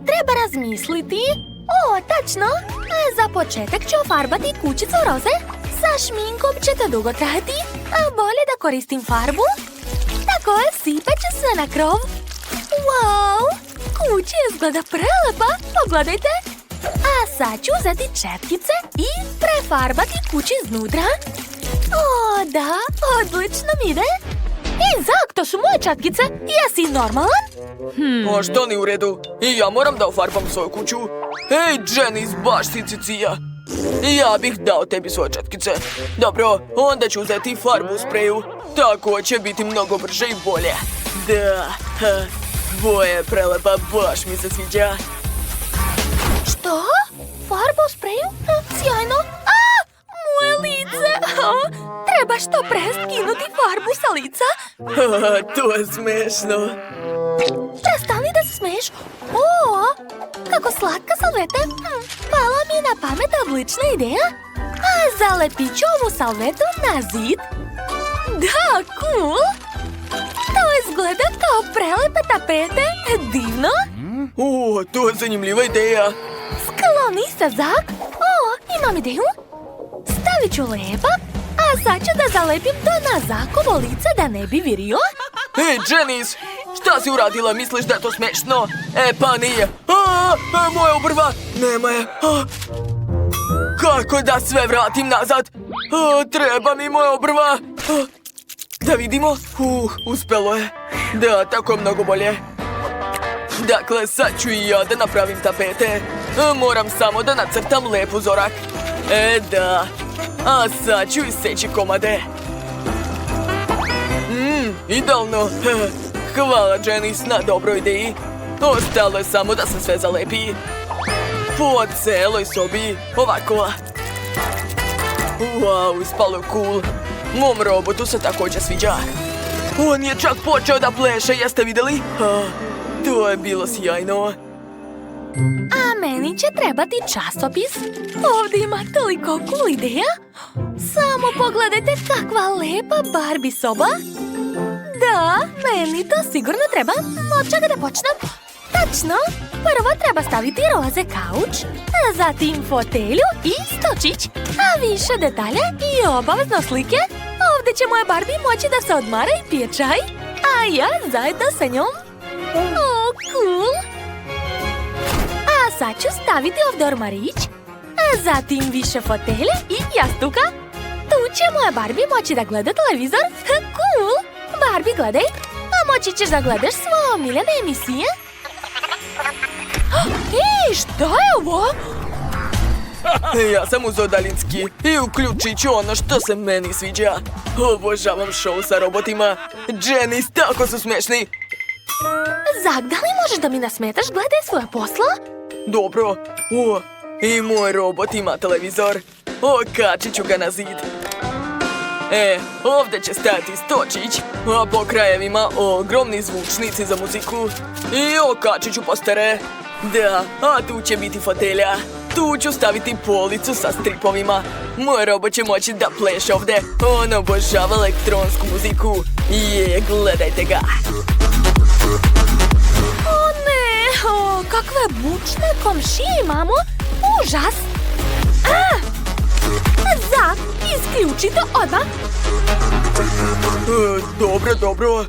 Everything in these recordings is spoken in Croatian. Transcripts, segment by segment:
treba razmisliti. O, tačno! Za početak ću ofarbati kućicu roze. Sa šminkom će to dugo trajati, a bolje da koristim farbu. Tako je, sipat ću sve na krov. Wow! Kuća izgleda prelepa, pogledajte! A sad ću uzeti četkice i prefarbati kuću iznutra. O, da, odlično mi ide! Ej, Zak, to su moje četkice, jesi normalan? A što ni u redu? I ja moram da ofarbam svoju kuću. Ej, Janice, baš si cicija. Ja bih dao tebi svoje četkice. Dobro, onda ću uzeti farbu u spreju. Tako će biti mnogo brže i bolje. Da, boja je prelepa, baš mi se sviđa. Što? Farba u spreju? Sjajno! A! Moje lice! Treba što pre skinuti farbu sa lica. To je smešno. Prestani da se smeješ. O, kako slatka salveta. Pala mi je na pamet odlična ideja. A zalepit ću ovu salvetu na zid. Da, cool! To izgleda kao prelepe tapete. Divno. O, to je zanimljiva ideja. Skloni se, Zak. O, imam ideju. Stavit ću lepak, a sad ću da zalepim to na Zakovo lice da ne bi virio. Ej, Janice, šta si uradila? Misliš da je to smešno? Pa nije. Moja obrva! Nema je. Kako da sve vratim nazad? Treba mi moja obrva. Da vidimo. Uspelo je. Da, tako je mnogo bolje. Dakle, sad ću i ja da napravim tapete. Moram samo da nacrtam lep uzorak. Da. A sad ću iseći komade. Idealno. Hvala, Janice, na dobroj ideji. Ostalo je samo da se sve zalepi. Po celoj sobi. Ovako. Wow, ispalo je cool. Mom robotu se također sviđa. On je čak počeo da pleše, jeste vidjeli? To je bilo sjajno. A meni će trebati časopis. Ovdje ima toliko cool ideja. Samo pogledajte kakva lepa Barbie soba. Da, meni to sigurno treba. Od čega da počnem? Tačno, prvo treba staviti roze kauč, zatim fotelju i stočić, a više detalja i obavezno slike. Ovdje će moja Barbie moći da se odmara i pije čaj, a ja zajedno sa njom. O, cool! A sad ću staviti ovdje ormarić, a zatim više fotelje i jastuka. Tu će moja Barbie moći da gleda televizor. Cool! Barbie, gledaj, a moći ćeš da gledaš svoje omiljene emisije. Ej, šta je ovo? Ja sam uzeo daljinski i uključit ću ono što se meni sviđa. Obožavam show sa robotima. Janice, tako su smešni. Zak, da li možeš da mi nasmetaš? Gledaj svoje posla. Dobro. I moj robot ima televizor. Okačit ću ga na zid. Ovdje će stajati stočić, a po krajevima ogromni zvučnici za muziku. I okačit ću postere. Da, a tu će biti fotelja. Tu ću staviti policu sa stripovima. Moj robot će moći da pleše ovdje. On obožava elektronsku muziku. Gledajte ga. O ne, kakve bučne komšije imamo. Užas. Zak, isključi to odmah. Dobro.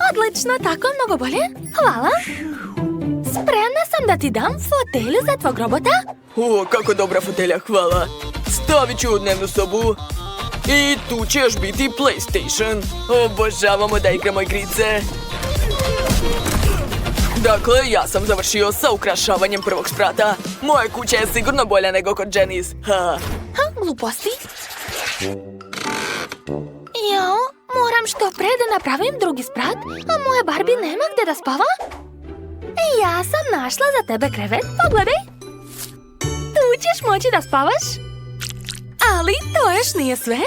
Odlično, tako mnogo bolje. Hvala. Spremna sam da ti dam fotelju za tvog robota. Kako dobra fotelja, hvala. Stavit ću u dnevnu sobu. I tu će još biti PlayStation. Obožavamo da igramo igrice. Dakle, ja sam završio sa ukrašavanjem prvog sprata. Moja kuća je sigurno bolja nego kod Janice. Gluposti. Jao, moram što pre da napravim drugi sprat, a moja Barbie nema gde da spava. Ja sam našla za tebe krevet, pogledaj. Tu ćeš moći da spavaš. Ali to još nije sve.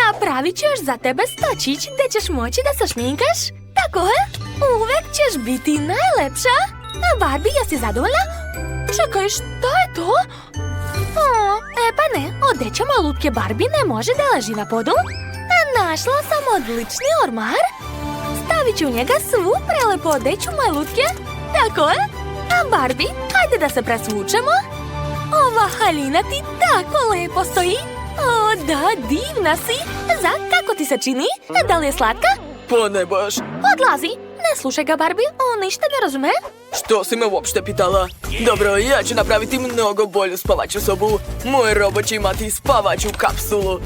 Napravit ću još za tebe stočić gde ćeš moći da se šminkaš. Tako je, uvek ćeš biti najlepša. Barbie, jesi zadovoljna? Čekaj, šta je to? Pa ne, odeća malutke Barbie ne može da leži na podu. Našla sam odlični ormar. Stavit ću u njega svu prelepu odeću malutke. Tako je. A Barbie, hajde da se presvučemo. Ova haljina ti tako lepo stoji. O, da, divna si. Zak, kako ti se čini? Da li je slatka? Pa ne baš. Odlazi. Ne slušaj ga, Barbie. On ništa ne razume. Što si me uopšte pitala? Dobro, ja ću napraviti mnogo bolju spavaću sobu. Moj robot će imati spavaću kapsulu.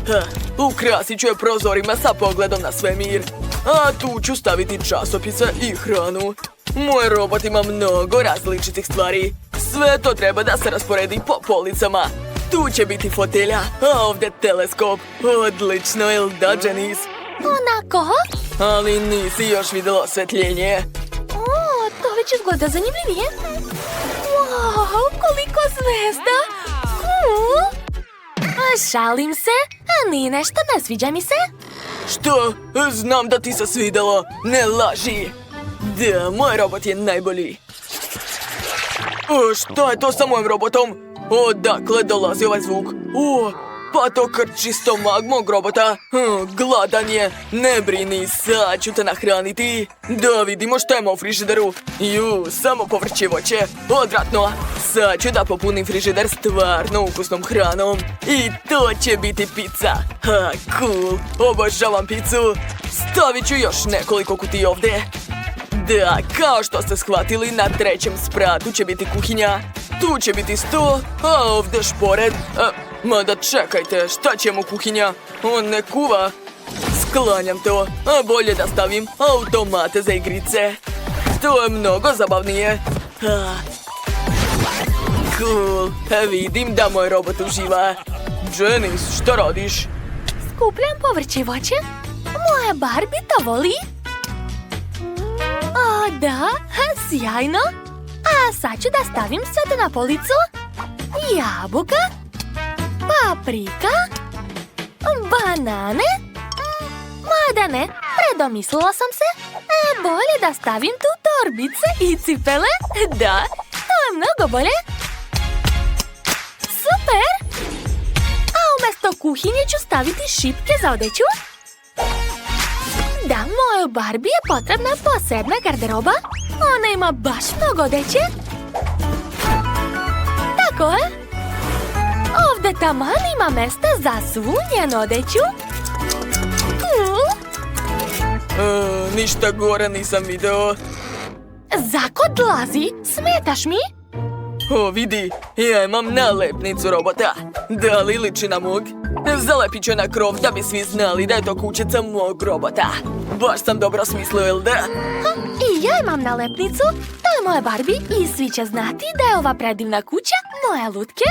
Ukrasit ću je prozorima sa pogledom na svemir. A tu ću staviti časopise i hranu. Moj robot ima mnogo različitih stvari. Sve to treba da se rasporedi po policama. Tu će biti fotelja, a ovdje teleskop. Odlično, jel da, Janice? Onako? Ali nisi još vidjela osvetljenje. O, to već izgleda zanimljivije. Wow, koliko zvezda! Cool! Šalim se, a ni nešto ne sviđa mi se. Što? Znam da ti se svidjelo. Ne laži. Da, moj robot je najbolji. Šta je to sa mojim robotom? Odakle dolazi ovaj zvuk? Pa to krči stomak mog robota. Gladan je. Ne brini, sad ću te nahraniti. Da vidimo šta ima u frižideru. Samo povrće i voće. Odvratno. Sad ću da popunim frižider stvarno ukusnom hranom. I to će biti pizza. Cool. Obožavam picu. Stavit ću još nekoliko kutija ovdje. Da, kao što ste shvatili, na trećem spratu će biti kuhinja. Tu će biti sto, a ovdje špored. Mada čekajte, šta ćemo kuhinja? On ne kuva. Sklanjam to, a bolje da stavim automate za igrice. To je mnogo zabavnije. Cool, vidim da moj robot uživa. Janice, šta radiš? Skupljam povrće i voće. Moja Barbie to voli. O, da, sjajno. A sad ću da stavim sve to na policu. Jabuka, paprika, banane. Mada ne, predomislila sam se. Bolje da stavim tu torbice i cipele. Da, to je mnogo bolje. Super! A umjesto kuhinje ću staviti šipke za odeću. Da, mojoj Barbie je potrebna posebna garderoba. Ona ima baš mnogo odeće. Tako je. Ovdje taman ima mesta za svu njenu odeću. Cool. Ništa gore nisam video. Zak, odlazi, smetaš mi? Vidi, ja imam nalepnicu robota. Da li liči na mog? Zalepit ću na krov da bi svi znali da je to kućica mog robota. Baš sam dobro smislio, jel da? I ja imam nalepnicu, to je moja Barbie i svi će znati da je ova predivna kuća moje lutke.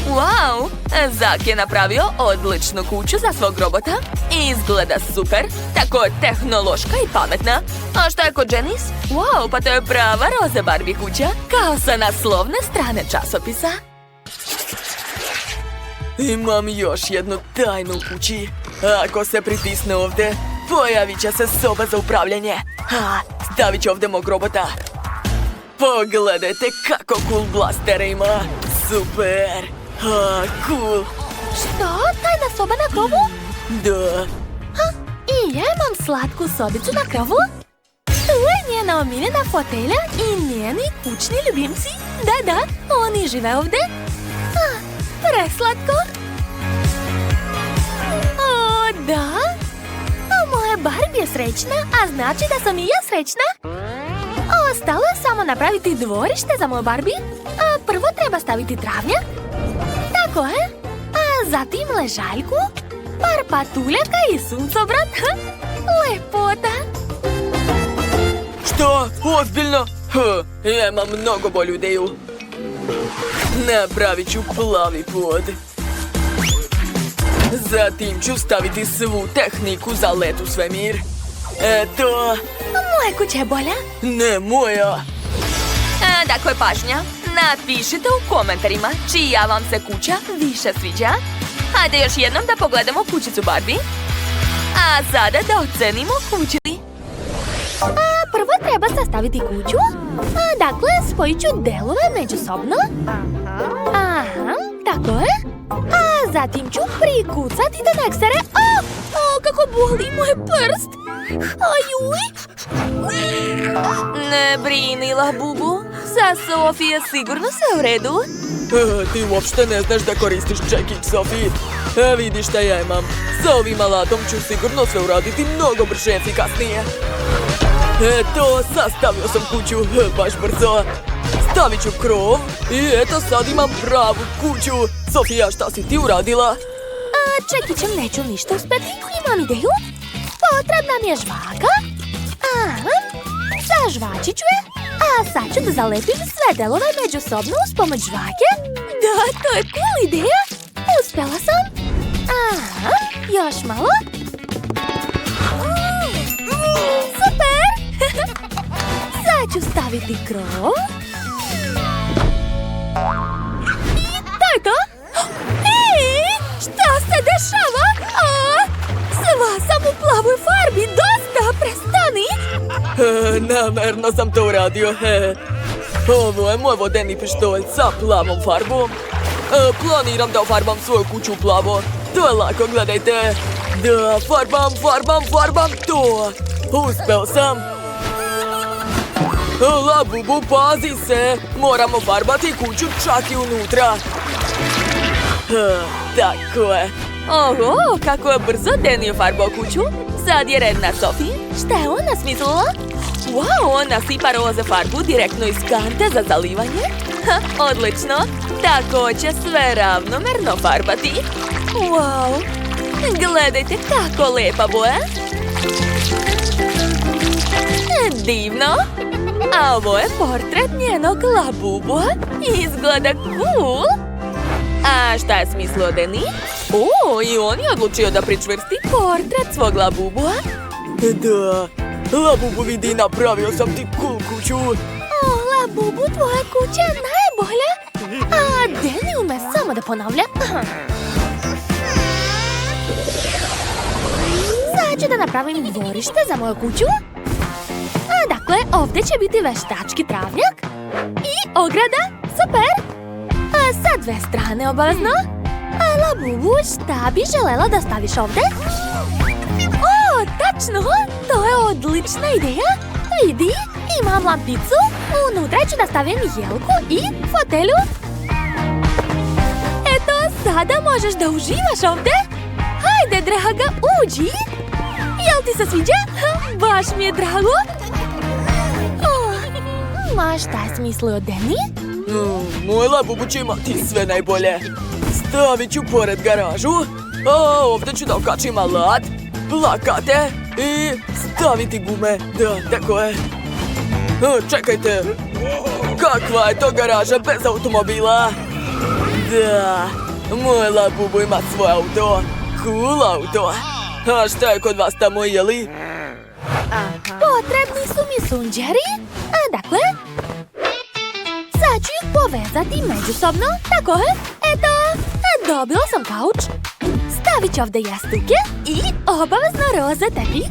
Wow, Zak je napravio odličnu kuću za svog robota i izgleda super, tako tehnološka i pametna. A šta je kod Janice? Wow, pa to je prava roze Barbie kuća, kao sa naslovne strane časopisa. Imam još jednu tajnu u kući. Ako se pritisne ovdje, pojavit će se soba za upravljanje. Stavit ću ovdje mog robota. Pogledajte kako cool blastere ima. Super. Cool. Što? Tajna soba na krovu? Da. I ja imam slatku sobicu na krovu. Tu je njena omiljena fotelja i njeni kućni ljubimci. Da, oni žive ovdje. Preslatko. O, da. A moja Barbie je srećna, a znači da sam i ja srećna. Ostalo je samo napraviti dvorište za moju Barbie. A prvo treba staviti travnjak. Tako je. A zatim ležaljku, par patuljaka i suncobran. Lepota. Što? Ozbiljno? Ja imam mnogo bolju ideju. Napravit ću plavi pod. Zatim ću staviti svu tehniku za let u svemir. Eto. Moja kuća je bolja. Ne moja. Dakle, pažnja. Napišite u komentarima čija vam se kuća više sviđa. Hajde još jednom da pogledamo kućicu Barbie. A sada da ocenimo kuću. Prvo treba sastaviti kuću. Dakle, spojit ću delove međusobno. Aha, tako je. A zatim ću prikucati do neksere. Kako boli moj prst. Ajuj. Ne brini, Labubu. Za Sofije sigurno sve u redu. Ti uopšte ne znaš da koristiš čekić, Sofi. Vidi šta ja imam. Sa ovim alatom ću sigurno sve uraditi mnogo brže i efikasnije. Eto, sastavio sam kuću baš brzo. Stavit ću krov i eto sad imam pravu kuću. Sofija, šta si ti uradila? Čekićem neću ništa uspeti. Imam ideju. Potrebna mi je žvaka. Zažvačit ću je. A sad ću da zalepim sve delove međusobno uz pomoć žvake. Da, to je cool ideja. Uspjela sam. Još malo. Super! Sad ću staviti krov. I to je to. Hej! Šta se dešava? Sva sam u plavoj farbi. Dosta, prestani! Namerno sam to uradio. Ovo je moj vodeni pištolj sa plavom farbom. Planiram da ofarbam svoju kuću u plavo. To je lako, gledajte. Da, farbam to. Uspeo sam. Labubu, pazi se. Moramo farbati kuću čak i unutra. Tako je. Oho, kako je brzo Danny farbao kuću. Sad je red na Sofi. Šta je ona smislila? Wow, ona sipa roze farbu direktno iz kante za zalivanje. Odlično. Tako će sve ravnomerno farbati. Wow, gledajte kako lepa boja. Divno. A ovo je portret njenog Labubua. Izgleda cool. A šta je smislio Danny? I on je odlučio da pričvrsti portret svog Labubua. Da, Labubu, vidi, napravio sam ti cool kuću. Labubu, tvoja kuća je najbolja. A Danny ume samo da ponavlja. Sad ću da napravim dvorište za moju kuću. Dakle, ovdje će biti veštački travnjak i ograda. Super! Sa dve strane obavezno. Labubu, šta bi želela da staviš ovdje? Tačno! To je odlična ideja. Vidi, imam lampicu. Unutra ću da stavim jelku i fotelju. Eto, sada možeš da uživaš ovdje. Hajde, draga, uđi. Jel ti se sviđa? Baš mi je drago. Ma šta je smislio Danny? Moj Labubu će imati sve najbolje. Stavit ću pored garažu. Ovdje ću da okačim alat, plakate i staviti gume. Da, tako je. Čekajte. Kakva je to garaža bez automobila? Da, moj Labubu ima svoj auto. Cool auto. A šta je kod vas tamo, jeli? Potrebni su mi sunđeri. Dakle, sad ću ih povezati međusobno. Tako je. Eto, dobila sam kauč. Stavit ću ovdje jastuke i obavezno roze tepih.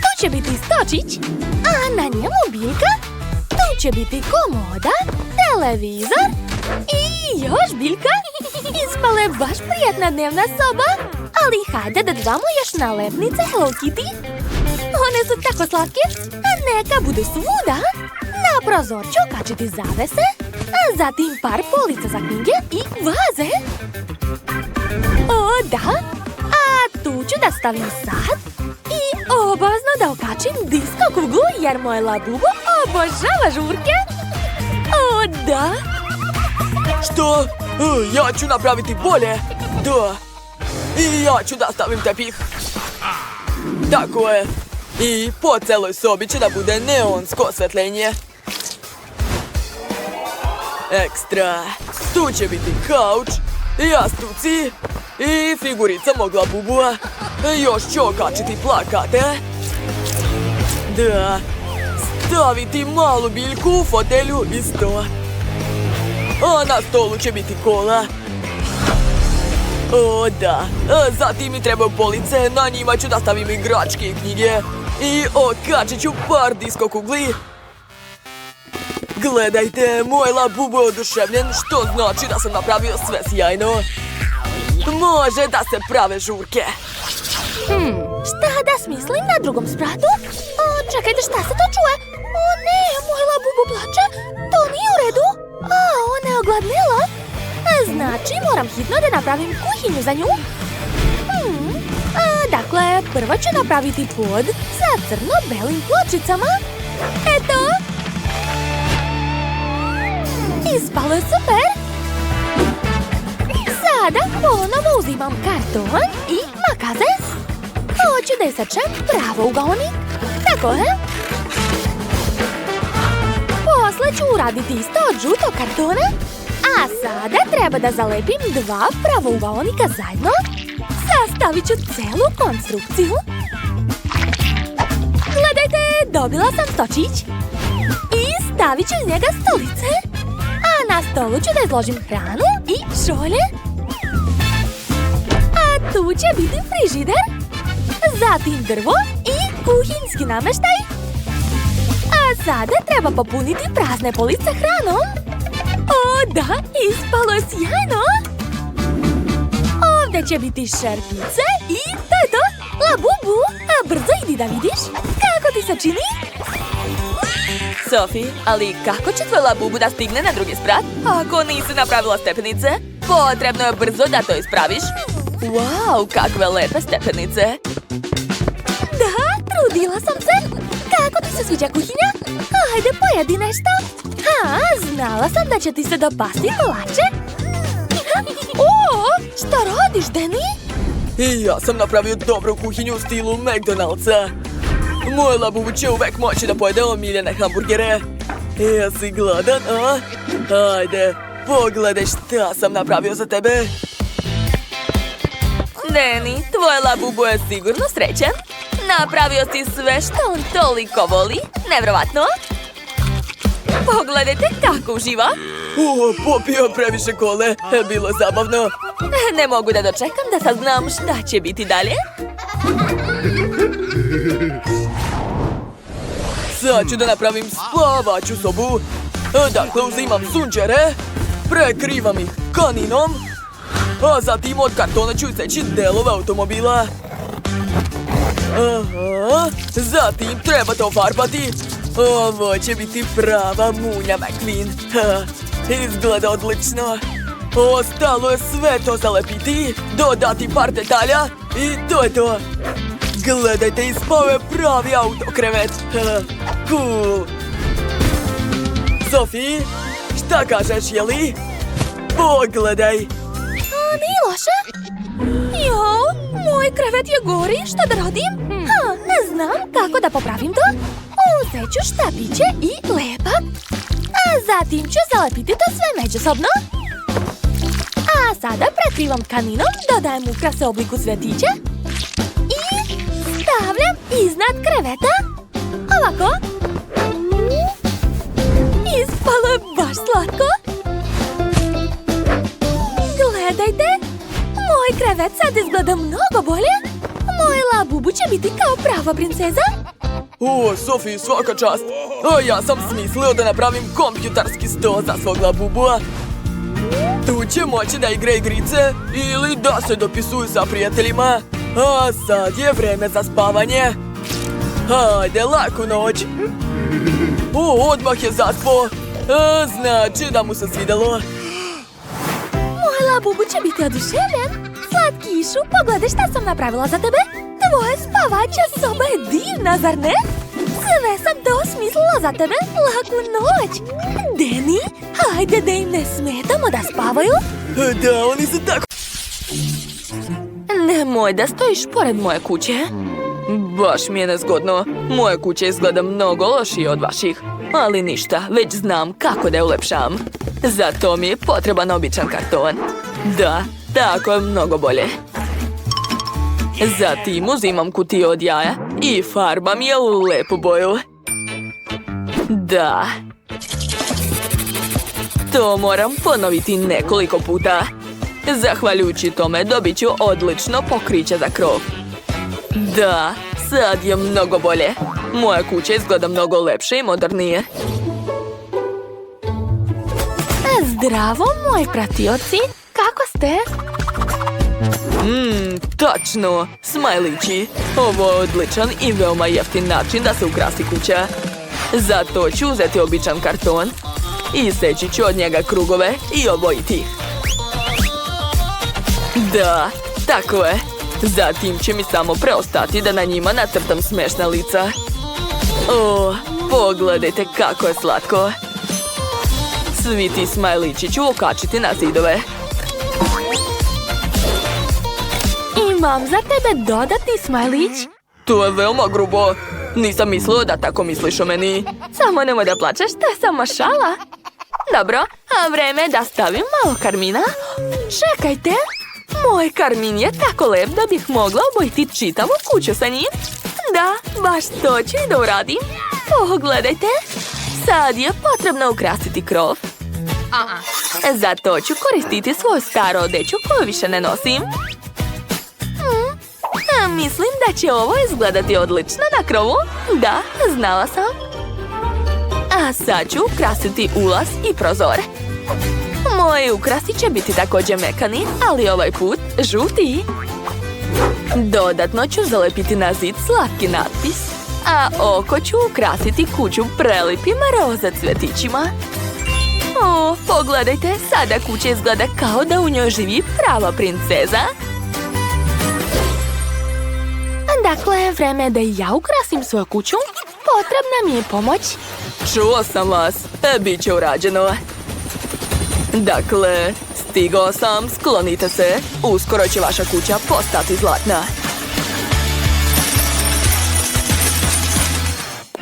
Tu će biti stočić, a na njemu biljka. Tu će biti komoda, televizor i još biljka. Ispala je baš prijatna dnevna soba. Ali hajde da dodamo još nalepnice Hello Kitty. One su tako slatke, a neka budu svuda. Na prozor ću okačiti zavese, a zatim par polica za knjige i vaze. Da, a tu ću da stavim sat i obavezno da okačim disko kuglu jer moj Labubu obožava žurke. Da. Što? Ja ću napraviti bolje. Da. I ja ću da stavim tepih. Tako je. I po celoj sobi će da bude neonsko osvetljenje. Ekstra. Tu će biti kauč, jastuci i figurica mog Labubua. Još ću okačiti plakate. Da. Staviti malu biljku u fotelju i sto. A na stolu će biti kola. Da. Zatim mi trebaju police, na njima ću da stavim igračke i knjige. I okačit ću par disko kugli. Gledajte, moj Labubu je oduševljen, što znači da sam napravio sve sjajno. Može da se prave žurke. Šta da smislim na drugom spratu? Čekajte, šta se to čuje? ne, moj labubu plače. To nije u redu. A, ona je ogladnela. Znači, moram hitno da napravim kuhinju za nju. Dakle, prvo ću napraviti pod sa crno-belim pločicama. Eto. Ispalo je super. Sada ponovo uzimam karton i makaze. Hoću da isečem pravougaonik. Tako je. Posle ću uraditi isto od žutog kartona. A sada treba da zalepim dva pravougaonika zajedno. Sastavit ću celu konstrukciju. Gledajte, dobila sam stočić. I stavit ću iz njega stolice. A na stolu ću da izložim hranu i šolje. A tu će biti frižider. Zatim drvo i kuhinjski nameštaj. A sada treba popuniti prazne police hranom. O, da, ispalo je sjajno. Ovdje će biti šerpice i to je to. Labubu, a brzo idi da vidiš kako ti se čini. Sophie, ali kako će tvoj labubu da stigne na drugi sprat? Ako nisi napravila stepenice, potrebno je brzo da to ispraviš. Wow, kakve lepe stepenice. Da, trudila sam se. Kako ti se sviđa kuhinja? Ajde, pojedi nešto. Znala sam da će ti se dopasti kolače. O, šta radiš, Danny? I ja sam napravio dobru kuhinju u stilu McDonald'sa. Moj labubu će uvek moći da pojede omiljene hamburgere. Jesi gladan, a? Ajde, pogledaj šta sam napravio za tebe. Danny, tvoj labubu je sigurno srećan. Napravio si sve što on toliko voli. Nevjerovatno. Pogledajte kako uživa. Popio previše kole. Bilo je zabavno. Ne mogu da dočekam da saznam šta će biti dalje. Sad ću da napravim spavaću sobu. Dakle, uzimam sunđere, prekrivam ih kaninom, a zatim od kartona ću iseći delove automobila. Zatim treba to farbati. Ovo će biti prava munja McQueen. Izgleda odlično. Ostalo je sve to zalepiti, dodati par detalja i to je to. Gledajte, ispao je pravi autokrevet. Cool. Sophie, šta kažeš, jeli? Pogledaj. Nije loše. Moj krevet je gori, šta da radim? Ne znam kako da popravim to. Uzet ću štapiće i lepak. A zatim ću zalepiti to sve međusobno. A sada prekrivam tkaninom, dodajem ukrase u obliku cvjetića i stavljam iznad kreveta. Ovako. Ispalo je baš slatko. Gledajte, moj krevet sad izgleda mnogo bolje. Moj labubu će biti kao prava princeza. Sophie, svaka čast. Ja sam smislio da napravim kompjuterski sto za svog labubua. Tu će moći da igra igrice ili da se dopisuju sa prijateljima. A sad je vreme za spavanje. Hajde, laku noć. Odmah je zaspo. Znači da mu se svidelo. Moj labubu će biti oduševljen. Slatkišu, pogledaj šta sam napravila za tebe. Tvoja spavaća soba je divna, zar ne? Sve sam to smislila za tebe. Laku noć. Danny, hajde da im ne smetamo da spavaju. Da, oni su tako... Nemoj da stojiš pored moje kuće. Baš mi je nezgodno. Moje kuće izgleda mnogo lošije od vaših. Ali ništa, već znam kako da je ulepšam. Zato mi je potreban običan karton. Da, tako je mnogo bolje. Zatim uzimam kutiju od jaja i farbam je u lepu boju. Da. To moram ponoviti nekoliko puta. Zahvaljujući tome dobit ću odlično pokriće za krov. Da, sad je mnogo bolje. Moja kuća izgleda mnogo lepše i modernije. Zdravo, moji pratioci. Kako ste? Tačno, smajlići. Ovo je odličan i veoma jeftin način da se ukrasi kuća. Zato ću uzeti običan karton. Iseći ću od njega krugove i obojiti ih. Da, tako je. Zatim će mi samo preostati da na njima nacrtam smešna lica. O, pogledajte kako je slatko. Svi ti smajlići ću okačiti na zidove. Imam za tebe dodatni smajlić. To je veoma grubo. Nisam mislio da tako misliš o meni. Samo nemoj da plačeš, to je samo šala. Dobro, a vreme je da stavim malo karmina. Čekajte. Moj karmin je tako lep da bih mogla obojiti čitavu kuću sa njim. Da, baš to ću i da uradim. Pogledajte. Sad je potrebno ukrasiti krov. Zato ću koristiti svoju staru odeću koju više ne nosim. Mislim da će ovo izgledati odlično na krovu. Da, znala sam. A sad ću ukrasiti ulaz i prozor. Moji ukrasi će biti također mekani, ali ovaj put žuti. Dodatno ću zalepiti na zid slatki natpis. A oko ću ukrasiti kuću prelipim roza cvjetićima. O, pogledajte, sada kuća izgleda kao da u njoj živi prava princeza. Dakle, vreme je da i ja ukrasim svoju kuću. Potrebna mi je pomoć. Čuo sam vas, bit će urađeno. Dakle, stigao sam, sklonite se. Uskoro će vaša kuća postati zlatna.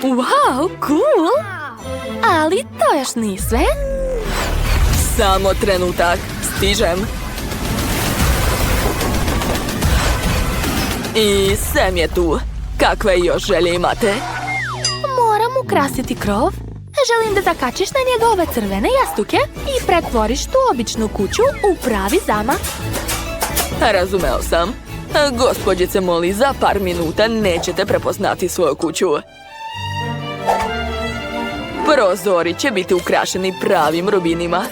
Wow, cool! Ali to još nije sve. Samo trenutak, stižem. I Sam je tu. Kakve još želje imate? Moram ukrasiti krov. Želim da zakačiš na njega ove crvene jastuke i pretvoriš tu običnu kuću u pravi zamak. Razumeo sam. Gospođice Molly, za par minuta nećete prepoznati svoju kuću. Prozori će biti ukrašeni pravim rubinima.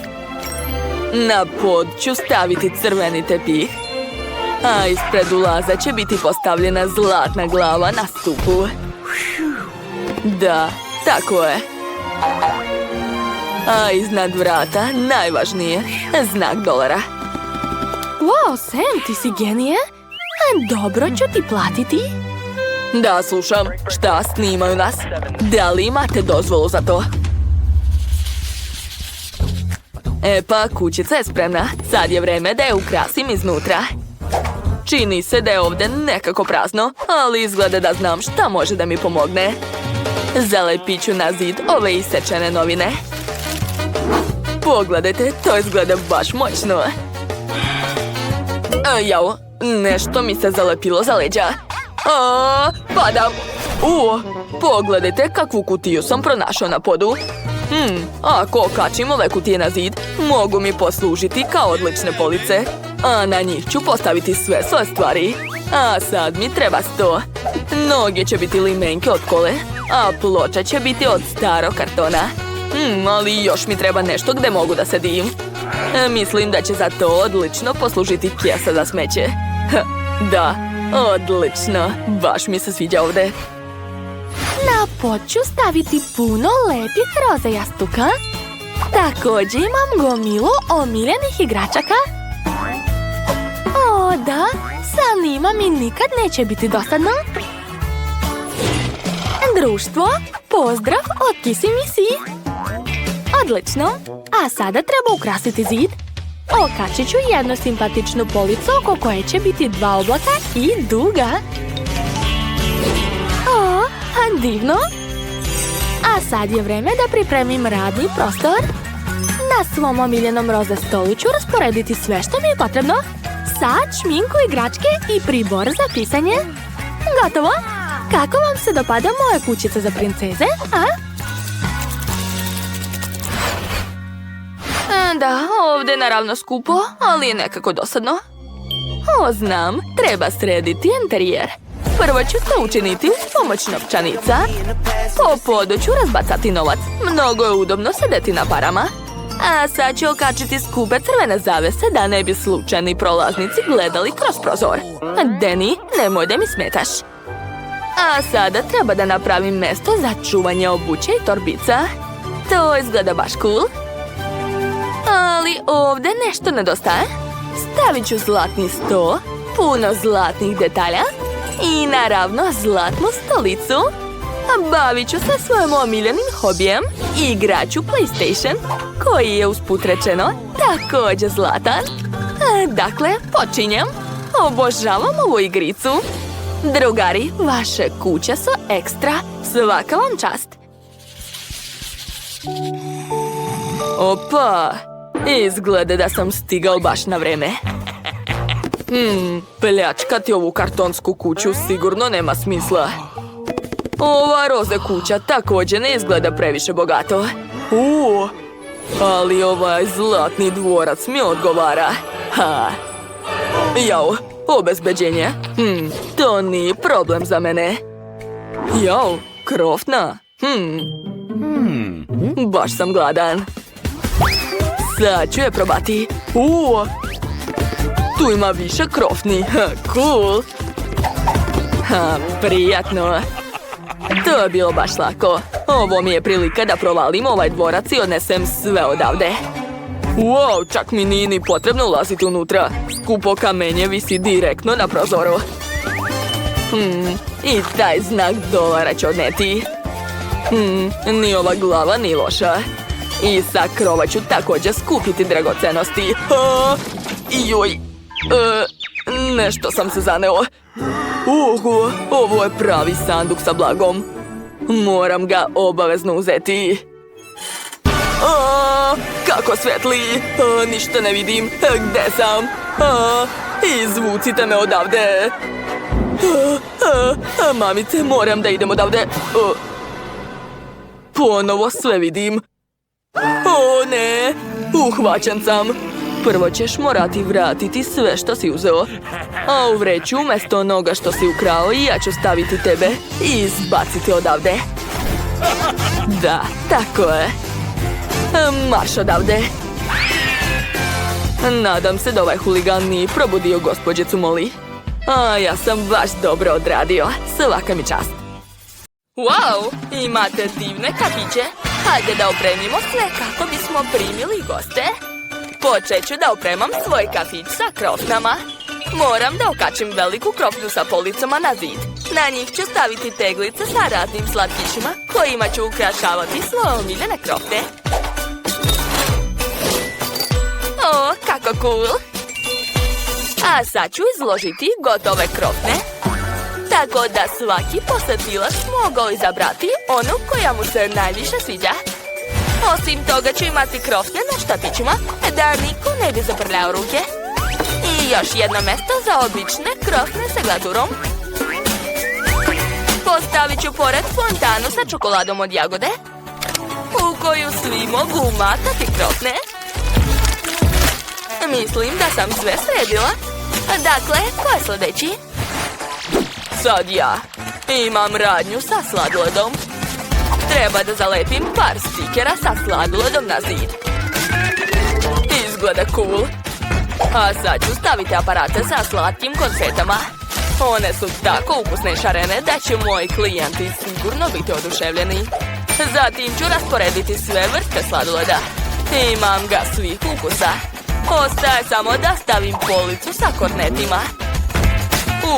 Na pod ću staviti crveni tepih. A ispred ulaza će biti postavljena zlatna glava na stupu. Da, tako je. A iznad vrata, najvažnije, znak dolara. Wow, Sam, ti si genije. Dobro ću ti platiti. Da, slušam. Šta, snimaju nas? Da li imate dozvolu za to? E pa, kućica je spremna. Sad je vreme da je ukrasim iznutra. Čini se da je ovdje nekako prazno, ali izgleda da znam šta može da mi pomogne. Zalepit ću na zid ove isečene novine. Pogledajte, to izgleda baš moćno. Jao, nešto mi se zalepilo za leđa. Padam. Pogledajte kakvu kutiju sam pronašao na podu. Ako okačim ove kutije na zid, mogu mi poslužiti kao odlične police. A na njih ću postaviti sve svoje stvari. A sad mi treba 100. Noge će biti limenke od kole, a ploča će biti od starog kartona. Ali još mi treba nešto gde mogu da sedim. Mislim da će za to odlično poslužiti kesa za smeće. Da, odlično. Baš mi se sviđa ovdje. Na pod ću staviti puno lepih roza jastuka. Također imam gomilu omiljenih igračaka. O, da, sa njima mi nikad neće biti dosadno. Društvo, pozdrav od Kissy Missy. Odlično, a sada treba ukrasiti zid. Okačit ću jednu simpatičnu policu oko koje će biti 2 oblaka i duga. O, divno. A sad je vreme da pripremim radni prostor. Na svom omiljenom roza stolu ću rasporediti sve što mi je potrebno. Sad, šminku, igračke i pribor za pisanje. Gotovo! Kako vam se dopada moja kućica za princeze, a? Da, ovdje je naravno skupo, ali je nekako dosadno. Znam, treba srediti interijer. Prvo ću to učiniti uz pomoć novčanica. Po podu ću razbacati novac. Mnogo je udobno sedeti na parama. A sad ću okačiti skupe crvene zavese da ne bi slučajni prolaznici gledali kroz prozor. Danny, nemoj da mi smetaš. A sada treba da napravim mesto za čuvanje obuće i torbica. To izgleda baš cool. Ali ovdje nešto nedostaje. Stavit ću zlatni sto, puno zlatnih detalja i naravno zlatnu stolicu. Bavit ću se svojim omiljenim hobijem i igrat ću PlayStation, koji je usput rečeno također zlatan. Dakle, počinjem. Obožavam ovu igricu. Drugari, vaše kuće su ekstra. Svaka vam čast. Opa, izgleda da sam stigao baš na vreme. Pljačkati ovu kartonsku kuću sigurno nema smisla. Ova roze kuća također ne izgleda previše bogato. Ali ovaj zlatni dvorac mi odgovara. Jao, obezbeđenje. To nije problem za mene. Jao, krofna. Baš sam gladan. Sad ću je probati. Tu ima više krofni. Cool. Prijatno. To je bilo baš lako. Ovo mi je prilika da provalim ovaj dvorac i odnesem sve odavde. Wow, čak mi nije ni potrebno ulaziti unutra. Skupo kamenje visi direktno na prozoru. I taj znak dolara ću odneti. Ni ova glava ni loša. I sa krova ću također skupiti dragocenosti. Joj, nešto sam se zaneo. Ovo je pravi sanduk sa blagom. Moram ga obavezno uzeti. Kako svetli. Ništa ne vidim. Gde sam? Izvucite me odavde. Mamice, moram da idem odavde. Ponovo sve vidim. Ne. Uhvaćen sam. Prvo ćeš morati vratiti sve što si uzeo. A u vreću umjesto onoga što si ukrao ja ću staviti tebe i izbaciti odavde. Da, tako je. Marš odavde. Nadam se da ovaj huligan nije probudio gospođicu Molly. Ja sam baš dobro odradio. Svaka mi čast. Wow, imate divne kafiće. Hajde da opremimo sve kako bismo primili goste. Počet ću da opremam svoj kafić sa krofnama. Moram da okačim veliku krofnu sa policama na zid. Na njih ću staviti teglice sa raznim slatkišima kojima ću ukrašavati svoje omiljene krofne. Kako cool! A sad ću izložiti gotove krofne, tako da svaki posetilac mogao izabrati onu koja mu se najviše sviđa. Osim toga ću imati krofne na štatićima, da niko ne bi zaprljao ruke. I još jedno mjesto za obične krofne sa glazurom. Postavit ću pored fontanu sa čokoladom od jagode, u koju svi mogu umatati krofne. Mislim da sam sve sredila. Dakle, ko je sljedeći? Sad ja. Imam radnju sa sladoledom. Treba da zalepim par stikera sa sladoledom na zid. Izgleda cool. A sad ću staviti aparate sa slatkim konfetama. One su tako ukusne i šarene da će moji klijenti sigurno biti oduševljeni. Zatim ću rasporediti sve vrste sladoleda. Imam ga svih ukusa. Ostaje samo da stavim policu sa kornetima.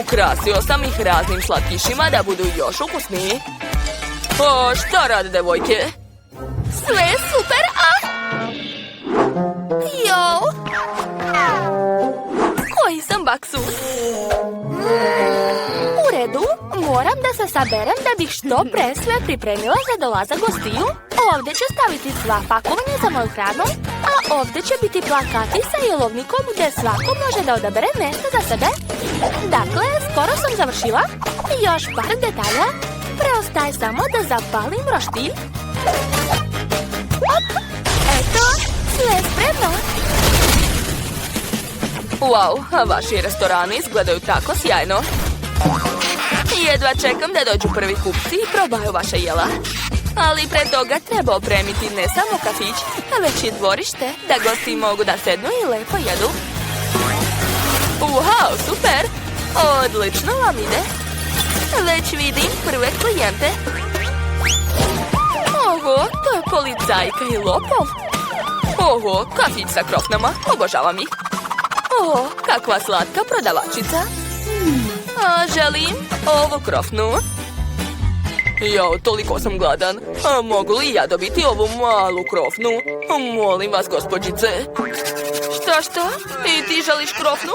Ukrasio sam ih raznim slatkišima da budu još ukusniji. Šta rade devojke? Sve super, Jo! Koji sam baksus? U redu, moram da se saberem da bih što pre sve pripremila za dolazak gostiju. Ovdje ću staviti sva pakovanja za moju hranu, a ovdje će biti plakati sa jelovnikom gdje svako može da odabere mjesto za sebe. Dakle, skoro sam završila. Još par detalja. Preostaje samo da zapalim roštilj. Eto, sve je spremno. Wow, a vaši restorani izgledaju tako sjajno. Jedva čekam da dođu prvi kupci i probaju vaše jela. Ali pre toga treba opremiti ne samo kafić, već i dvorište, da gosti mogu da sednu i lepo jedu. Wow, super! Odlično vam ide. Već vidim prve klijente. Oho, to je policajka i lopov. Oho, kafić sa krofnama, obožavam ih. Oho, kakva slatka prodavačica. Želim ovu krofnu. Jao, toliko sam gladan. Mogu li ja dobiti ovu malu krofnu? Molim vas, gospođice. Što? I ti želiš krofnu?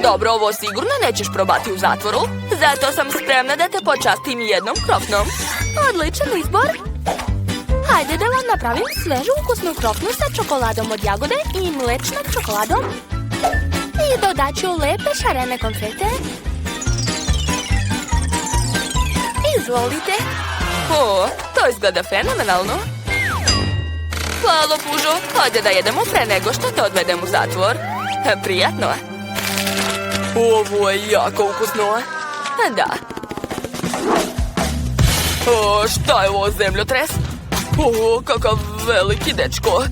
Dobro, ovo sigurno nećeš probati u zatvoru. Zato sam spremna da te počastim jednom krofnom. Odličan izbor. Hajde da vam napravim svežu ukusnu krofnu sa čokoladom od jagode i mlečnom čokoladom. I dodat ću lepe šarene konfete. Izvolite. O, to izgleda fenomenalno. Hvala, pužo. Hajde da jedemo pre nego što te odvedem u zatvor. Prijatno. Ovo je jako ukusno. Da. O, šta je ovo, zemljotres? O, kakav veliki dečko.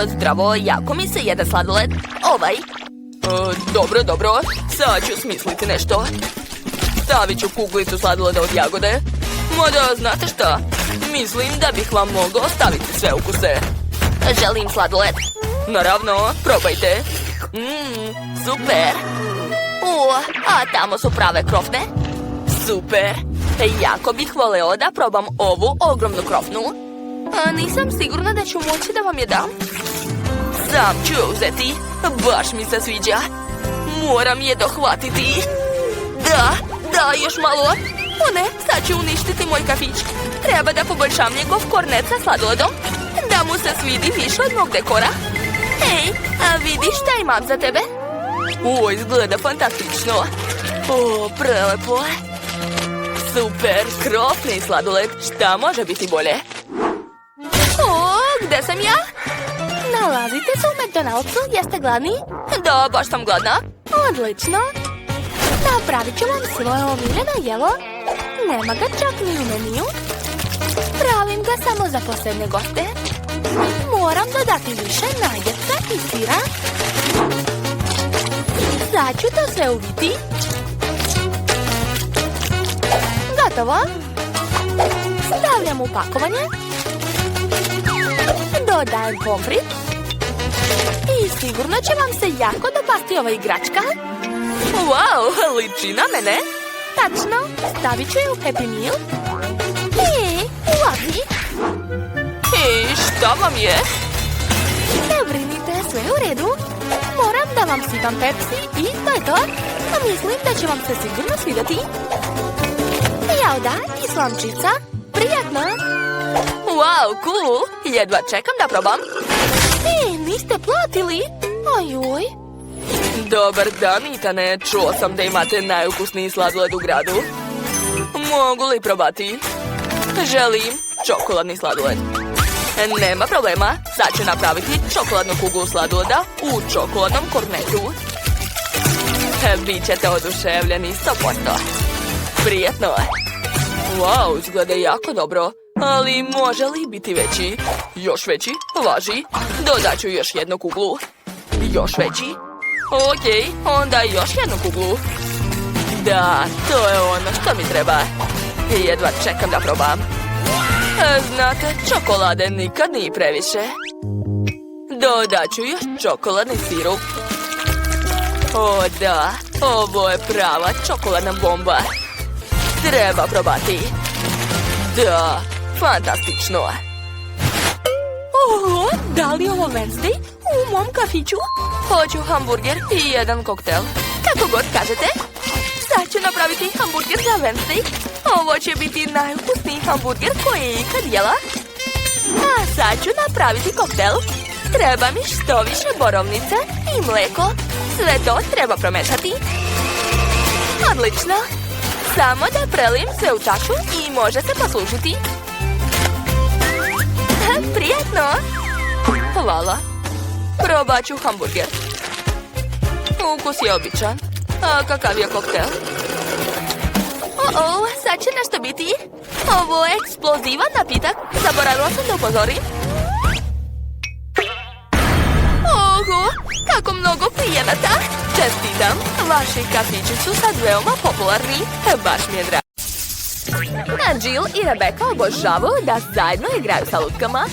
Zdravo, jako mi se jede sladoled. Ovaj. Dobro. Sad ću smisliti nešto. Stavit ću kuglicu sladoleda od jagode. Mada, znate šta? Mislim da bih vam mogao ostaviti sve ukuse. Želim sladoled. Naravno, probajte. Super. A tamo su prave krofne. Super. Jako bih voleo da probam ovu ogromnu krofnu. Nisam sigurna da ću moći da vam je dam. Sam ću je uzeti. Baš mi se sviđa. Moram je dohvatiti. Da, još malo. O ne, sad ću uništiti moj kafić. Treba da poboljšam njegov kornet sa sladoledom. Da mu se svidi više od mog dekora. Hej, a vidiš šta imam za tebe? Izgleda fantastično. Prelepo. Super, krofni sladoled. Šta može biti bolje? Gde sam ja? Nalazite se u McDonald'su, jeste gladni? Da, baš sam gladna. Odlično. Napravit ću vam svoje omiljeno jelo. Nema ga čak ni u meniju. Pravim ga samo za posebne goste. Moram dodati više naljepca i sira. Sad ću to sve uviti. Gotovo. Stavljam u pakovanje. Dodajem pomfrit. I sigurno će vam se jako dopasti ova igračka. Wow, liči na mene. Tačno, stavit ću je u Happy Meal. Uvazi. Šta vam je? Ne brinite, sve je u redu. Moram da vam sipam Pepsi i to je to. Mislim da će vam se sigurno svidjeti. Jauda i slamčica. Prijatno. Wow, cool. Jedva čekam da probam. Niste platili? Ojoj. Dobar dan, Itane. Čuo sam da imate najukusniji sladoled u gradu. Mogu li probati? Želim čokoladni sladoled. Nema problema. Sad ću napraviti čokoladnu kuglu sladoleda u čokoladnom kornetu. Bićete oduševljeni 100%. Prijetno je. Wow, izgleda jako dobro. Ali može li biti veći? Još veći? Važi. Dodat ću još jednu kuglu. Još veći. Okej, onda još jednu kuglu. Da, to je ono što mi treba. Jedva čekam da probam. Znate, čokolade nikad nije previše. Dodat ću još čokoladni sirup. O da, ovo je prava čokoladna bomba. Treba probati. Da, fantastično. Da li je ovo Wednesday? U mom kafiću? Hoću hamburger i jedan koktel. Kako god kažete. Sad ću napraviti hamburger za Wednesday. Ovo će biti najukusniji hamburger koji je ikad jela. A sad ću napraviti koktel. Treba mi što više borovnice i mleko. Sve to treba promešati. Odlično. Samo da prelijem sve u čašu i može se poslužiti. Prijetno. Hvala. Probat ću hamburger. Ukus je običan. A kakav je koktel? Sad će nešto biti. Ovo je eksplozivan napitak. Zaboravila sam da upozorim. Kako mnogo klijenata! Čestitam! Vaši kafići su sad veoma popularni. Baš mi je drago. Jill i Rebecca obožavaju da zajedno igraju sa lutkama.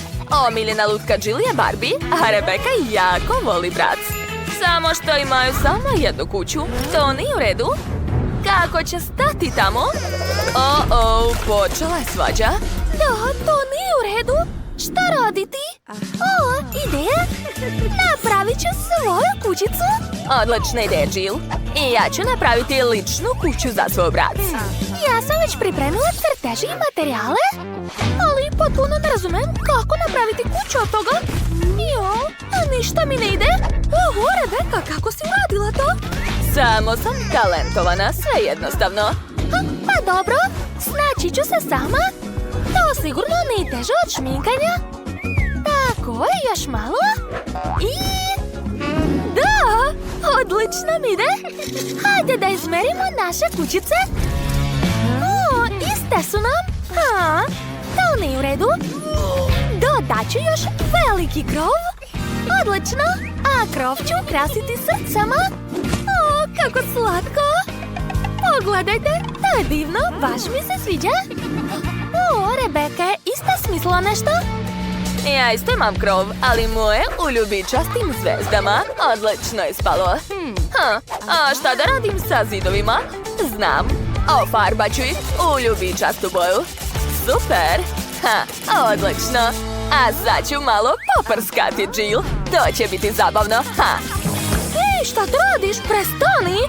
Omiljena lutka Jill je Barbie, a Rebecca jako voli Bratz. Samo što imaju samo jednu kuću. To nije u redu. Kako će stati tamo? Počela je svađa. Da, to nije u redu. Šta raditi? Ideja? Napravit ću svoju kućicu. Odlična ideja, Jill. I ja ću napraviti ličnu kuću za svoj brat. Ja sam već pripremila crteže i materijale, ali potpuno ne razumem kako napraviti kuću od toga. Ništa mi ne ide. Oho, Rebecca, kako si uradila to? Samo sam talentovana, sve jednostavno. Pa dobro, snaći ću se sama. To sigurno nije teže od šminkanja. Tako je, još malo. I... Da, odlično mi ide. Hajde da izmerimo naše kućice. Iste su nam. To nije u redu. Dodat ću još veliki krov. Odlično. A krov ću ukrasiti srcama. Kako slatko. Pogledajte, to je divno, baš mi se sviđa. Rebecca je isto smislila nešto. Ja isto imam krov, ali moje u ljubičastim zvezdama. Odlično je ispalo. A šta da radim sa zidovima? Znam. Ofarbat ću ih u ljubičastu boju. Super. Odlično. A sad ću malo poprskati, Jill. To će biti zabavno. Ej, šta ti radiš? Prestani!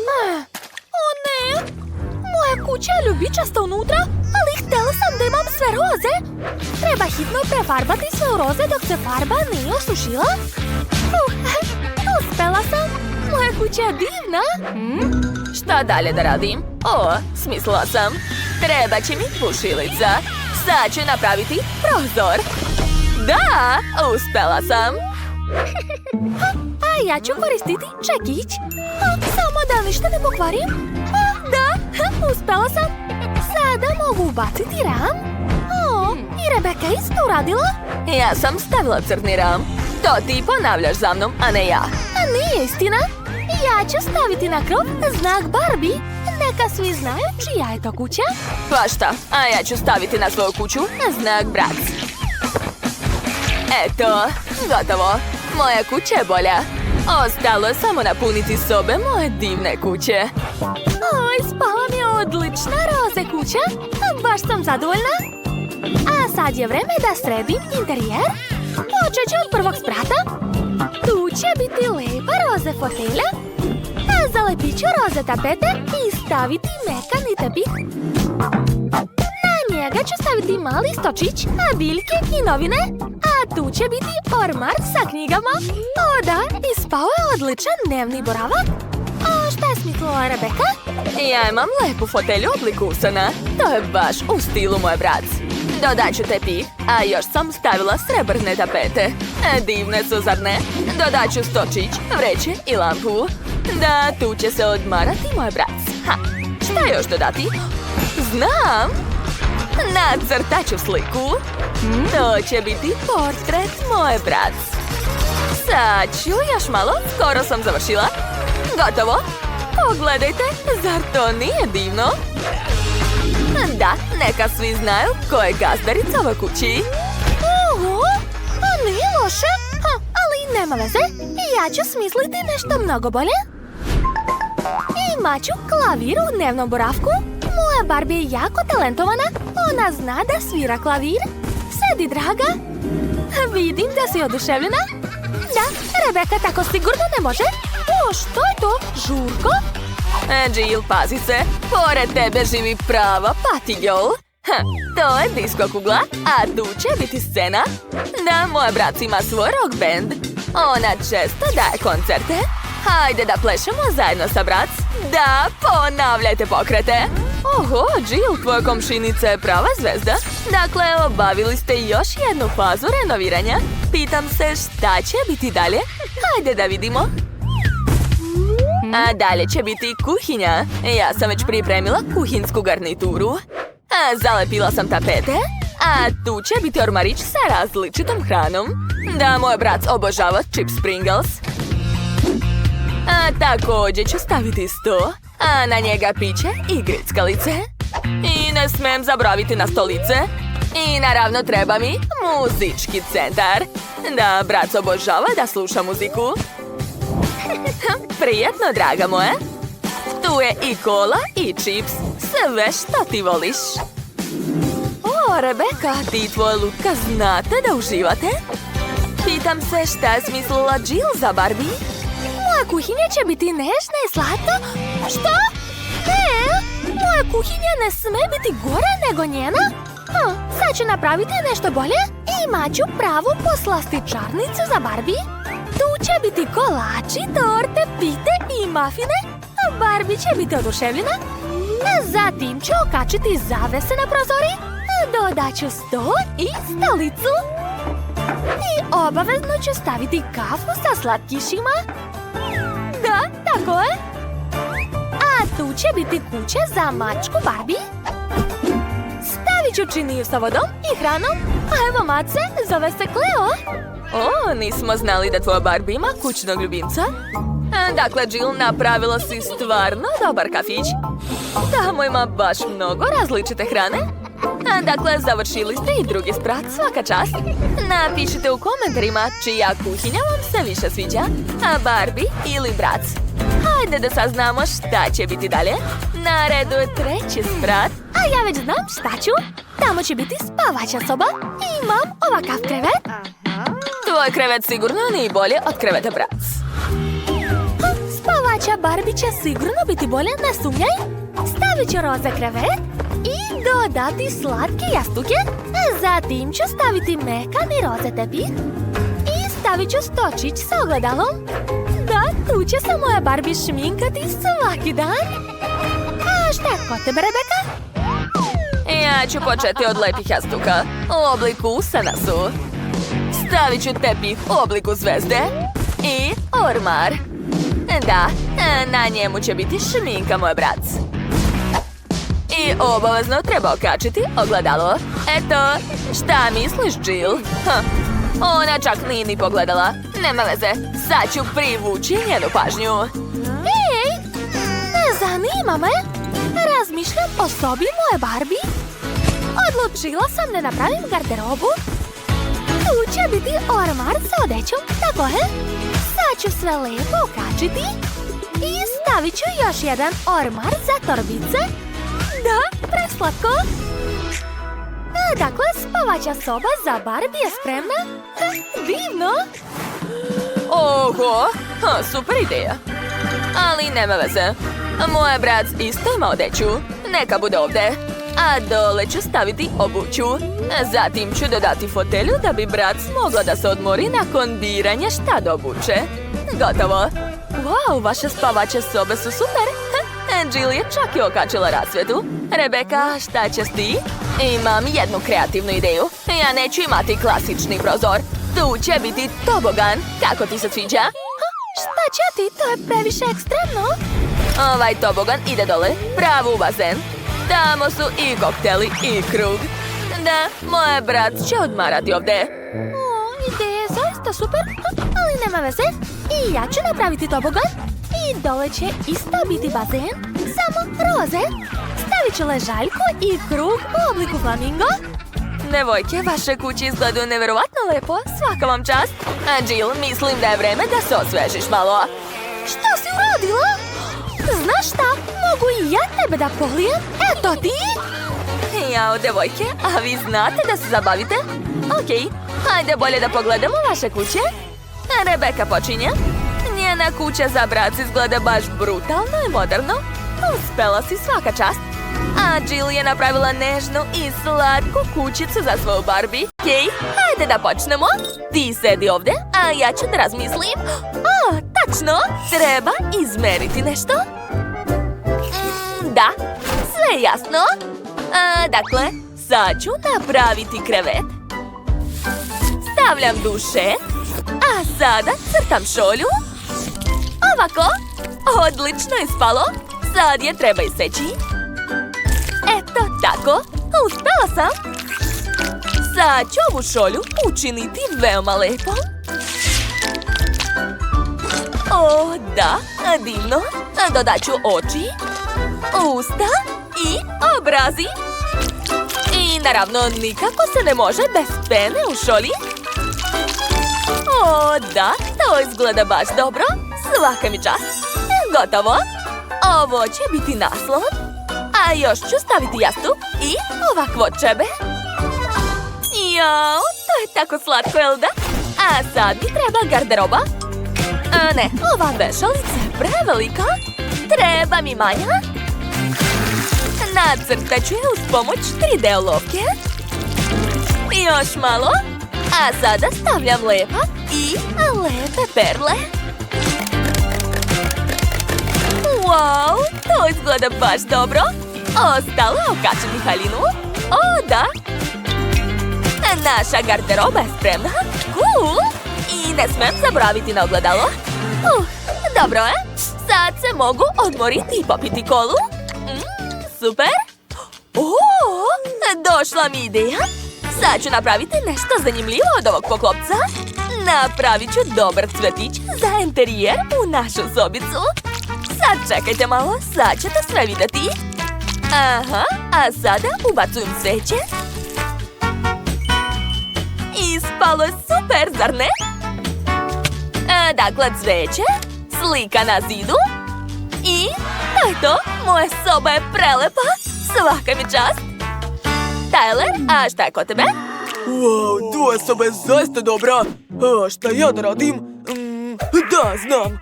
Ne! Moja kuća je ljubičasta unutra, ali htjela sam da imam sve roze. Treba hitno prefarbati sve u roze dok se farba nije osušila. Uspela sam! Moja kuća je divna! Šta dalje da radim? Smislila sam. Treba će mi bušilica. Sad ću napraviti prozor. Da, uspela sam. A ja ću koristiti čekić. Samo da ništa ne pokvarim. Da, uspela sam. Sada mogu ubaciti ram. I Rebecca isto uradila. Ja sam stavila crni ram. To ti ponavljaš za mnom, a ne ja. A nije istina. Ja ću staviti na krov znak Barbie. Neka svi znaju čija je to kuća. Pa šta, a ja ću staviti na svoju kuću znak Bratz. Eto, gotovo. Moja kuća je bolja. Ostalo je samo napuniti sobe moje divne kuće. Spala mi je odlična roze kuća. Baš sam zadovoljna. A sad je vreme da sredim interijer. Počet ću od prvog sprata. Tu će biti lepa roze fotelja. A zalepit ću roze tapete i staviti mekani tepih. Na njega ću staviti mali stočić, a biljke i novine. A tu će biti ormar sa knjigama. Da, ispao je odličan dnevni boravak. Šta je smislila Rebecca? Ja imam lepu fotelju obliku usana. To je baš u stilu moj brat. Dodat ću tepih, a još sam stavila srebrne tapete. Divne su, zar ne? Dodat ću stočić, vreće i lampu. Da, tu će se odmarati moj brat. Šta još dodati? Znam! Nacrtat ću sliku. To će biti portret moje brat. Sad ću još malo, skoro sam završila. Gotovo! Pogledajte, zar to nije divno? Da, neka svi znaju ko je gazdarica ove kući. Nije loše, ali nema veze. Ja ću smisliti nešto mnogo bolje. Imat ću klavir u dnevnom boravku. Moja Barbie je jako talentovana. Ona zna da svira klavir. Sedi, draga. Vidim da si oduševljena. Da, Rebecca tako sigurno ne može. Što je to? Žurko? Jill, pazi se. Pored tebe živi prava party girl. To je disko kugla, a tu će biti scena. Da, moja brat ima svoj rock band. Ona često daje koncerte. Hajde da plešemo zajedno sa brat. Da, ponavljajte pokrete. Oho, Jill, tvoja komšinica je prava zvezda. Dakle, obavili ste još jednu fazu renoviranja. Pitam se šta će biti dalje. Hajde da vidimo. A dalje će biti kuhinja. Ja sam već pripremila kuhinsku garnituru. Zalepila sam tapete. A tu će biti ormarić sa različitom hranom. Da, moj brat obožava chips Pringles. A također ću staviti sto, a na njega piće i grickalice. I ne smem zaboraviti na stolice. I naravno treba mi muzički centar. Da, brat obožava da sluša muziku. Prijetno, draga moja. Tu je i kola i čips. Sve što ti voliš. O, Rebeka, ti i tvoja lutka znate da uživate? Pitam se šta je smislila Jill za Barbie? Moja kuhinja će biti nežna i slatka. Što? Moja kuhinja ne sme biti gore nego njena? Sad ću napraviti nešto bolje. Imat ću pravu poslastičarnicu za Barbie. Tu će biti kolači, torte, pite i mafine. Barbie će biti oduševljena. Zatim ću okačiti zavese na prozori. Dodat ću sto i stolicu. I obavezno ću staviti kafu sa slatkišima. Da, tako je. A tu će biti kuća za mačku Barbie. Stavit ću činiju sa vodom i hranom. A evo mace, zove se Cleo. O, nismo znali da tvoja Barbie ima kućnog ljubimca. Dakle, Jill, napravila si stvarno dobar kafić. Tamo ima baš mnogo različite hrane. Dakle, završili ste i drugi sprat, svaka čast. Napišite u komentarima čija kuhinja vam se više sviđa, a Barbie ili brat. Hajde da saznamo šta će biti dalje. Na redu je treći sprat. A ja već znam šta ću. Tamo će biti spavaća soba. I imam ovakav krevet. Tvoj krevet sigurno nije bolje od kreveta brat. Spavaća Barbie će sigurno biti bolje, ne sumnjaj. Stavit ću roze krevet i dodati slatke jastuke. Zatim ću staviti mekani roze tepih i stavit ću stočić sa ogledalom. Da, tu će se moja Barbie šminkati svaki dan. A šta je kod tebe, Rebeka? Ja ću početi od lepih jastuka u obliku usana su. Stavit ću tepih u obliku zvezde i ormar. Da, na njemu će biti šminka moj brat. I obavezno treba okačiti ogledalo. Eto, šta misliš, Jill? Ona čak nije ni pogledala. Nema veze, sad ću privući njenu pažnju. Ej, ne zanima me. Razmišljam o sobi moje Barbie. Odlučila sam da napravim garderobu. Tu će biti ormar sa odećom, tako je. Sad ću sve lepo okačiti. I stavit ću još jedan ormar za torbice. Da, preslatko. Dakle, spavaća soba za Barbie je spremna. Divno. Oho, super ideja. Ali nema veze. Moj brat isto ima odeću. Neka bude ovdje. A dole ću staviti obuću. Zatim ću dodati fotelju da bi brat mogla da se odmori nakon biranja šta da obuče. Gotovo. Wow, vaše spavaće sobe su super. Jill je čak i okačila rasvjetu. Rebeka, šta ćeš ti? Imam jednu kreativnu ideju. Ja neću imati klasični prozor. Tu će biti tobogan. Kako ti se sviđa? Šta će ti? To je previše ekstremno. Ovaj tobogan ide dole, pravo u bazen. Tamo su i kokteli i krug. Da, moj brat će odmarati ovdje. Ideja je zaista super, ali nema veze. I ja ću napraviti tobogan. I dole će isto biti bazen, samo roze. Stavit ću ležaljku i krug u obliku flamingo. Devojke, vaše kuće izgledaju nevjerovatno lepo, svaka vam čast. A Jill, mislim da je vreme da se osvežiš malo. Šta si uradila? Znaš šta, mogu i ja tebe da polijem? Eto ti! Jao, devojke, a vi znate da se zabavite? Okej, hajde bolje da pogledamo vaše kuće. Rebeka počinje. Njena kuća za brat izgleda baš brutalno i moderno. Uspela si, svaka čast. A Jill je napravila nežnu i slatku kućicu za svoju Barbie. Okej, hajde da počnemo. Ti sedi ovdje, a ja ću da razmislim. Tačno, treba izmeriti nešto. Da, sve je jasno. Dakle, sad ću napraviti krevet. Stavljam duše. A sada crtam šolju. Ovako, odlično je spalo. Sad je treba iseći. Eto tako, uspela sam. Sad ću ovu šolju učiniti veoma lepom. O, da, Divno. Dodat ću oči, usta i obrazi. I naravno nikako se ne može bez pene u šolji. O, da, to izgleda baš dobro. Svaka mi čast. Gotovo. Ovo će biti naslov. A još ću staviti jastup i ovakvo čebe. Jao, to je tako slatko, jel da? A sad mi treba garderoba. Ne, ova vešalica je prevelika. Treba mi manja. Nacrtat ću je uz pomoć 3D olovke. Još malo. A sada stavljam lepak i lepe perle. Wow, to izgleda baš dobro. Ostalo okačiti haljinu. O, da. Naša garderoba je spremna. Cool. I ne smem zaboraviti na ogledalo. Dobro je. Sad se mogu odmoriti i popiti kolu. Super. Došla mi ideja. Sad ću napraviti nešto zanimljivo od ovog poklopca. Napravit ću dobar cvetić za interijer u našu sobicu. Sad čekajte malo, sad ćete sve vidjeti. Aha, a sada ubacujem sveće. Ispalo je super, zar ne? Dakle, cveće, slika na zidu. I to je to, moja soba je prelepa. Svaka mi čast. Tyler, a šta je kod tebe? Wow, tvoja soba je zaista dobra. A šta ja da radim? Da, znam.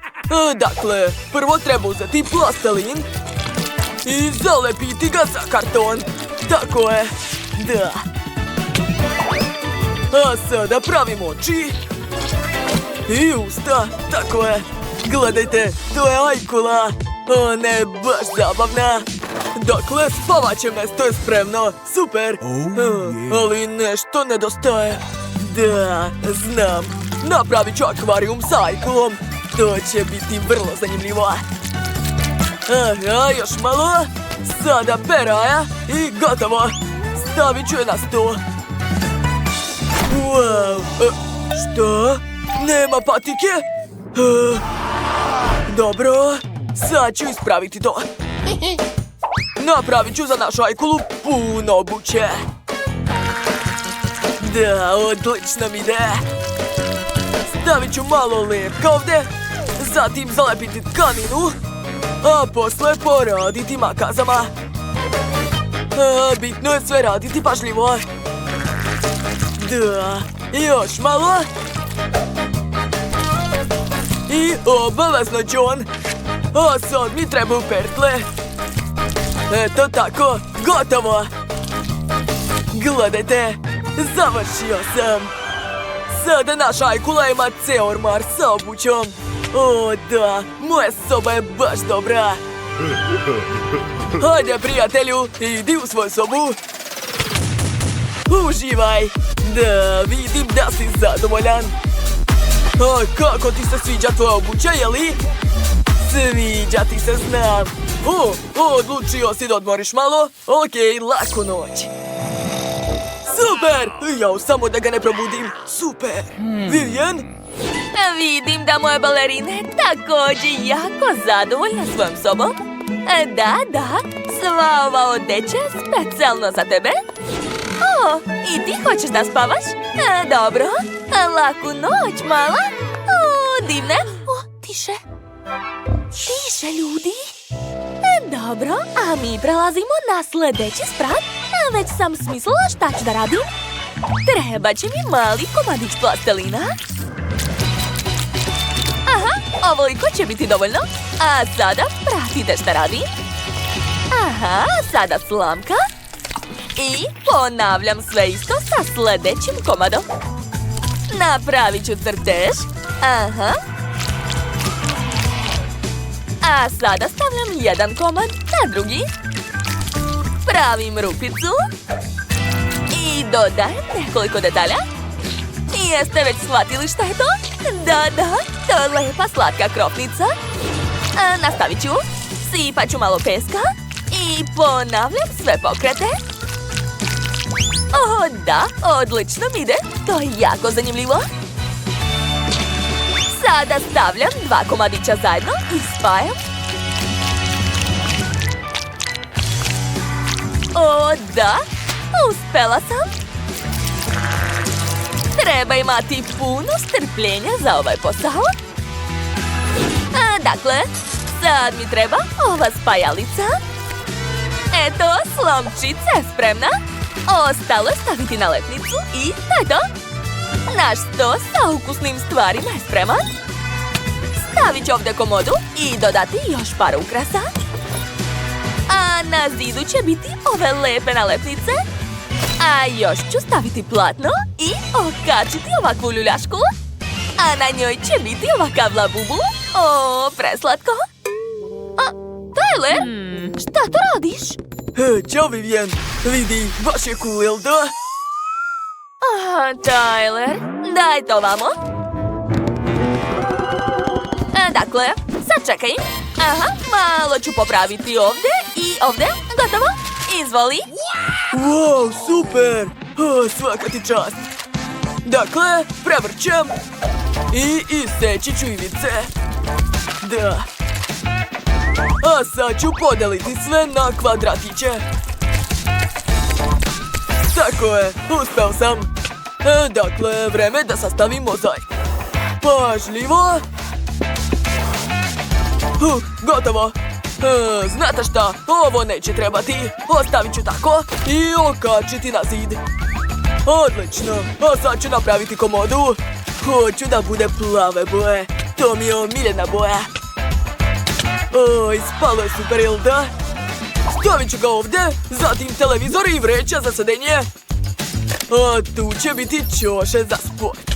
Dakle, prvo treba uzeti plastelin i zalepiti ga za karton. Tako je. Da. A sada pravim oči i usta. Tako je. Gledajte, to je ajkula. Ona je baš zabavna. Dakle, spavaće mesto je spremno. Super. Ali nešto nedostaje. Da, znam. Napravit ću akvarijum sa ajkulom. To će biti vrlo zanimljivo. Aha, još malo. Sada peraja i gotovo. Stavit ću je na sto. Wow. Što? Nema patike? Dobro. Sad ću ispraviti to. Napravit ću za našu ajkulu puno obuće. Da, odlično mi ide. Stavit ću malo lepka ovdje. Zatim zalepiti tkaninu. A posle poraditi makazama. Bitno je sve raditi pažljivo. Da, još malo. I obavezno John. A sad mi trebaju pertle. Eto tako, gotovo. Gledajte, završio sam. Sada naša ajkula ima ceo ormar sa obućom. O da, moja soba je baš dobra. Hajde prijatelju, idi u svoju sobu. Uživaj. Da, vidim da si zadovoljan. A kako ti se sviđa tvoja obuća, jeli? Sviđa ti se, znam. Odlučio si da odmoriš malo? Okej, laku noć. Super! Jao, samo da ga ne probudim. Super! Vivian? Vidim da moje balerine također jako zadovoljna svojom sobom. Da, sva ova odeća je specijalno za tebe. O, i ti hoćeš da spavaš? Dobro, laku noć, mala. O, divne. O, tiše. Tiše, ljudi. Dobro, a mi prelazimo na sljedeći sprat. Već sam smislila šta ću da radim. Treba će mi mali komadić plastelina. Aha, ovoliko će biti dovoljno. A sada pratite šta radim. Aha, sada slamka. I ponavljam sve isto sa sljedećim komadom. Napravit ću crtež. Aha. A sada stavljam jedan komad na drugi. Pravim rupicu. I dodajem nekoliko detalja. Jeste već shvatili šta je to? Da, to je lepa slatka kropnica. Nastavit ću. Sipat ću malo peska. I ponavljam sve pokrete. O, da, odlično mi ide. To je jako zanimljivo. Sada stavljam 2 komadića zajedno i spajam. O, da! Uspela sam! Treba imati puno strpljenja za ovaj posao. Dakle, sad mi treba ova spajalica. Eto, slomčica je spremna. Ostalo je staviti nalepnicu i to je to. Naš sto sa ukusnim stvarima je spreman. Stavit ću ovdje komodu i dodati još par ukrasa. A na zidu će biti ove lepe nalepnice. A još ću staviti platno i okačiti ovakvu ljuljašku. A na njoj će biti ovakav labubu. O, preslatko. Tyler, šta to radiš? Ćao, Vivian. Vidi, baš je cool, jel da? Tyler, daj to vamo. Dakle, sad čekaj. Aha, malo ću popraviti ovdje i ovdje. Gotovo. Izvoli. Wow, super! Svaka ti čast! Dakle, prevrćem i iseći ću ivice. Da. A sad ću podeliti sve na kvadratiće. Tako je, uspeo sam. Dakle, vreme da sastavim mozaik. Pažljivo. Gotovo. Znate šta, ovo neće trebati. Ostavit ću tako i okačiti na zid. Odlično, a sad ću napraviti komodu. Hoću da bude plave boje. To mi je omiljena boja. Oj, spalo je super, jel da? Stavit ću ga ovdje, zatim televizor i vreća za sedenje. A tu će biti ćoše za sport.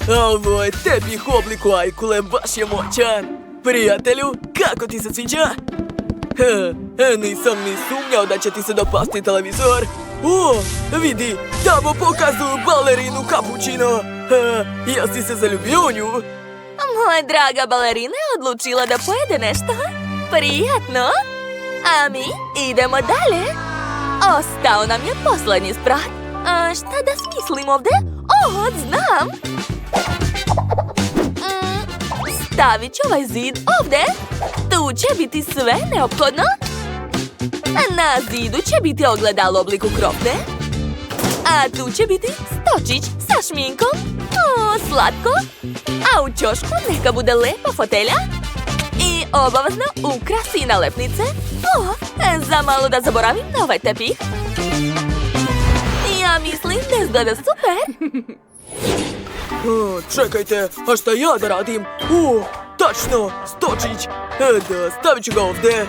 Ovo je tepih u obliku ajkule, baš je moćan. Prijatelju, kako ti se sviđa? Nisam ni sumnjao da će ti se dopasti televizor. O, vidi, tamo pokazuju balerinu Cappuccino. Jesi se zaljubio u nju? Moja draga balerina je odlučila da pojede nešto. Prijatno. A mi idemo dalje. Ostao nam je posljednji sprat. Šta da smislim ovdje? Znam. Stavit ću ovaj zid ovdje. Tu će biti sve neophodno. Na zidu će biti ogledalo u obliku krofne. A tu će biti stočić sa šminkom. Slatko. A u ćošku neka bude lepa fotelja. I obavezno ukrasi i nalepnice. Za malo da zaboravim na ovaj tepih. Ja mislim da izgleda super. Čekajte, a šta ja da radim? Tačno, stočić. Da, stavit ću ga ovdje.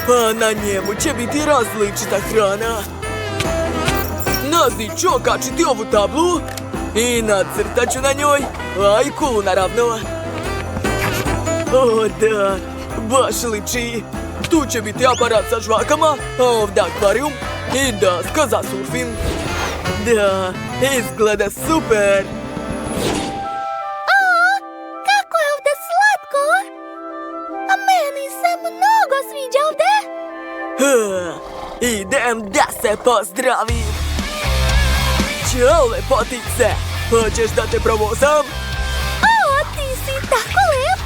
A na njemu će biti različita hrana. Na zid ću okačiti ovu tablu i nacrtat ću na njoj ajkulu, naravno. Da, baš liči. Tu će biti aparat sa žvakama, a ovdje akvarijum i daska za surfing. Da, izgleda super. Kako je ovdje slatko! A meni se mnogo sviđa ovdje. Idem da se pozdravim. Ćao, lepotice. Hoćeš da te provozam? Ti si tako lep.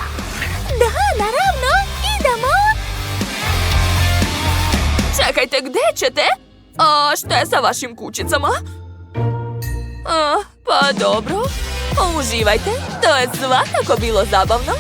Da, naravno, idemo. Čekajte, gdje ćete? A šta je sa vašim kućicama? Pa dobro. Uživajte, to je svakako bilo zabavno.